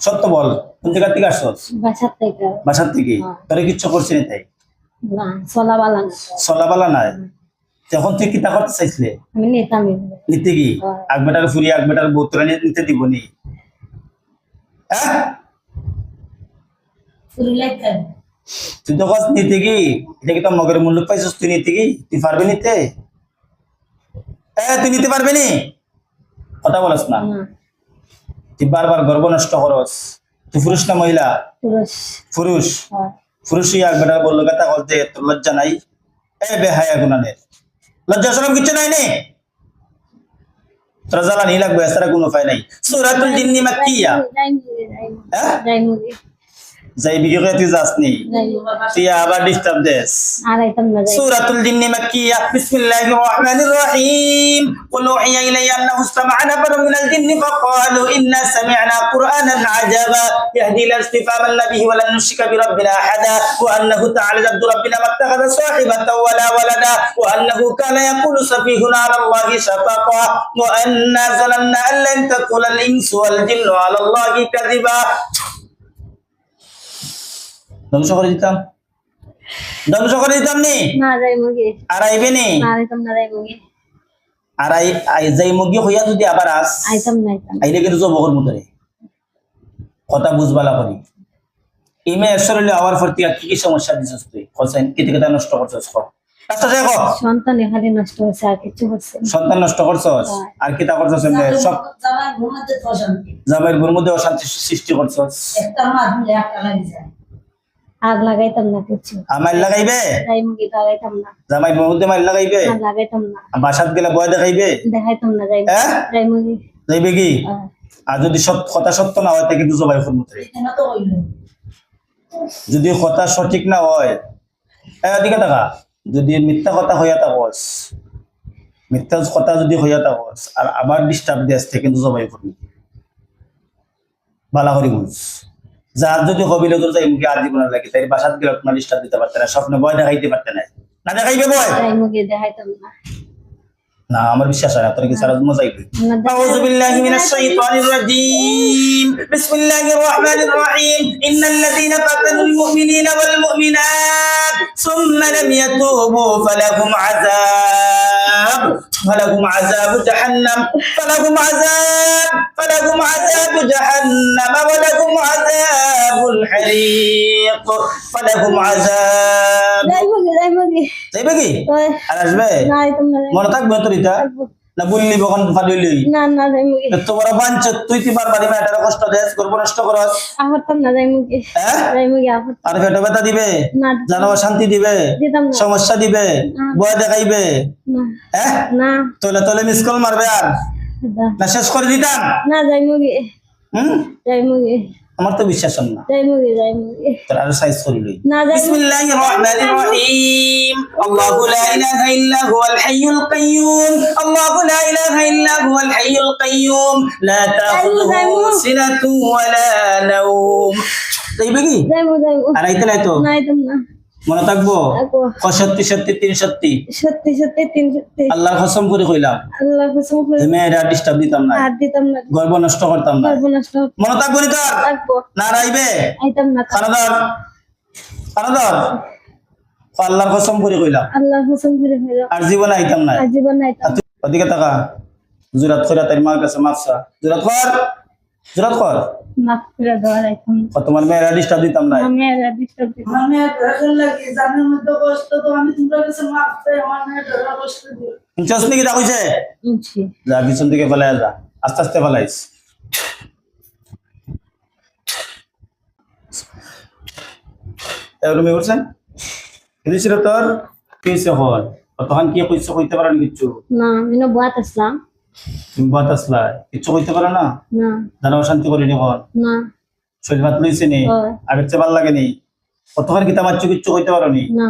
সত্য বল, কোন জায়গা থেকে আসছস? বাসার থেকে। বাসার থেকে? তোরে কিচ্ছু করছি না তাই? না, চলাবালা না। চলাবালা নাই? তখন তুই কিতা করতে চাইছিলে? আমি নিতাম। নিতে কি আকবেটার ফুরি আকবেটার বোতরা নিতে দিব নি? হ্যাঁ তুই তো কস নিতে কি, এটা কি তোর মগের মূল্য পাইছিস? তুই নিতে কি, তুই পারবি নিতে? তুই নিতে পারবি নি? কথা বলস না, তুই বারবার গর্ব নষ্ট করস। তুই পুরুষ না মহিলা? পুরুষ। পুরুষ আকবেটার বললো কথা বলতে তোর লজ্জা নাই? বেহায়া গুনানের লজ্জা শরম কিচ্ছু নাই নে? তোরা জ্বালানি লাগবে, এছাড়া কোনো উপায় নাই। সূরাতুল জিন্নি মাক্কিয়া। যাইবি কি তুই যাসনি? তুই আবার ডিস্টার্ব দেস। সূরাতুল জিন্নি মাক্কিয়া। বিসমিল্লাহির রহমানির রহিম। কুল উহিয়া ইলাইয়া আন্নাহু ইসতামা'a নাফারুম মিনাল জিন্নি ফাকালু ইন্না সামি'না কুরআনান আজাবা ইয়াহদি ইলা ইস্তিফামান নাবিয়্যি ওয়া lan nushrika bi rabbina ahada wa annahu ta'ala jaddu rabbina mattakhadha sahibatan wala walada wa annahu kana yaqulu safihuna 'ala Allahi shafaqa wa anna zalanna an lan taqula al-insu wal jinnu 'ala Allahi kadhiba। ধ্বংস করে দিতাম, ধ্বংস করে দিতাম নি? না যাই মুগি। আর আইবে নি? না আইতাম না যাই মুগি। আর যাই মুগি হইয়া যদি আবার আস আইতাম না আইতাম। আইলে কিন্তু জবর মতরে কথা বুঝবালা করি। ইমে আসলে আওয়ার ফর তিয়া কি কি সমস্যা দিছস তুই? হোসেন কি থেকে নষ্ট করছস? আচ্ছা দেখো সন্তান এখানে নষ্ট হচ্ছে, আর কিছু হচ্ছে না। সন্তান নষ্ট করছস আর কি তা করছস? সব জামাইয়ের ঘরের মধ্যে অশান্তি সৃষ্টি করছস। একটা মা দুই একটা লাগি যায়। আগ লাগাইতাম না কিছু। আমাইল লাগাইবে? যাই মুগি লাগাইতাম না। জামাইয়ের মধ্যে মাইল লাগাইবে? লাগাইতাম না। বাসাত গেলে ভয় দেখাইবে? দেখাইতাম না। যাই যাই মুগি। যাইবে কি? আর যদি কথা সত্য না হয় তাকে কিন্তু জবাই করব। কেন তো হইল? যদি কথা সঠিক না হয় এদিকে টাকা, যদি মিথ্যা কথা হইয়া থাকস, মিথ্যা কথা যদি হইয়া থাকস আর আবার ডিস্টার্ব দিস থেকে কিন্তু জবাই করবি। বালা করি বুঝ। যার যদি কবিলে তোর যাই মুখে আর জীবনের লাগে তাই বাসাত গেলে আপনার ডিস্টার্ব দিতে পারতে না, স্বপ্নে ভয় দেখাইতে পারতে না। না দেখাইবে ভয়? যাই মুগি দেখাইতাম না। না আমার বিশ্বাস হয় না, তোর কি সারা মজা আইবে। আউযু বিল্লাহি মিনাশ শাইতানির রাজীম। বিসমিল্লাহির রহমানির রহিম। ইন্নাল্লাযীনা ফাতানুল মুমিনিনা ওয়াল মুমিনাত সুম্মা লাম ইয়াতুবু ফালাহুম আযাবু জাহান্নাম ফালাহুম আযাবু জাহান্নাম ওয়া লাহুম আযাবুল হারিক ফালাহুম আযাব। যাই মুগি যাই মুগি। যাইবে কি? আর আসবে? না আইতাম না। মনে থাকবে তোর এটা? না বললি বখন ফাদিলি? না না যাই মুগি। এত বড় বাঞ্চ তুই কি বারবারই মেয়েটার কষ্ট দেস, গর্ব নষ্ট করস? আহতাম না। যাই মুগি। যাই মুগি আহত। আর পেটে ব্যথা দিবে? না। জানো শান্তি দিবে? দিতাম না। সমস্যা দিবে? ভয় দেখাইবে? না। না। তোলে তোলে মিস কল মারবে আর না শেষ করে দিতাম? না যাই মুগি। যাই মুগি। আমার তো বিশ্বাস হয় না। যাই মুগি যাই মুগি। তোর আর সাইজ করিলই। না যাই। বিসমিল্লাহির রহমানির রহিম। আল্লাহু লা ইলাহা ইল্লা হুয়াল হাইয়ুল কাইয়্যুম। আল্লাহু লা ইলাহা ইল্লা হুয়াল হাইয়ুল কাইয়্যুম লা তাখুযুহু সিনাতুন ওয়া লা নাওম। যাইবে কি? যাইবো যাইবো। আর আইতে নাই তো? না আইতাম না। মনে থাকবো? সত্যি সত্যি তিন সত্যি সত্যি সত্যি তিন সত্যি আল্লাহর কসম করে কইলাম আল্লাহর কসম করে মেয়েরা ডিস্টার্ব দিতাম না, আর দিতাম না, গর্ব নষ্ট করতাম না। গর্ব নষ্ট মনে থাকবো নি তোর? থাকবো না রাইবে? আইতাম না। কানাদার আল্লাহর কসম করে কইলাম আল্লাহর কসম করে কইলাম আর জীবনে আইতাম না। আর জীবনে আইতাম না। ওদিকে তাকা, জুরাত করে তার মার কাছে মাফসা জুরাত কর মাফ করে দেওয়া আইতাম না। তোমার মেয়েরা ডিস্টার্ব দিতাম না। আমি আর ডিস্টার্ব দিতাম আমি ধরে লাগি জানের মধ্যে কষ্ট তো আমি তোমরা কাছে মাফ চাই, আমার মেয়ে ধরে কষ্ট দিও। চশমি কি দেখছে? বুঝছি। যা পিছন থেকে ফেলাই যা, আস্তে আস্তে ফেলাইস। রুমে বলছেন এদিছিল তোর কেসে হল তখন কি কইছো কইতে পারো কিছু না। আমি না বাত আসলাম। তুমি বাত আসলা কিছু কইতে পারো না? না। জানা অশান্তি করিনি হল না। শরীর ভাত লইছে নি? আগের চেয়ে ভালো লাগে নি? কতক্ষণ গীতা মারছো কিচ্ছু কইতে পারো নি? না।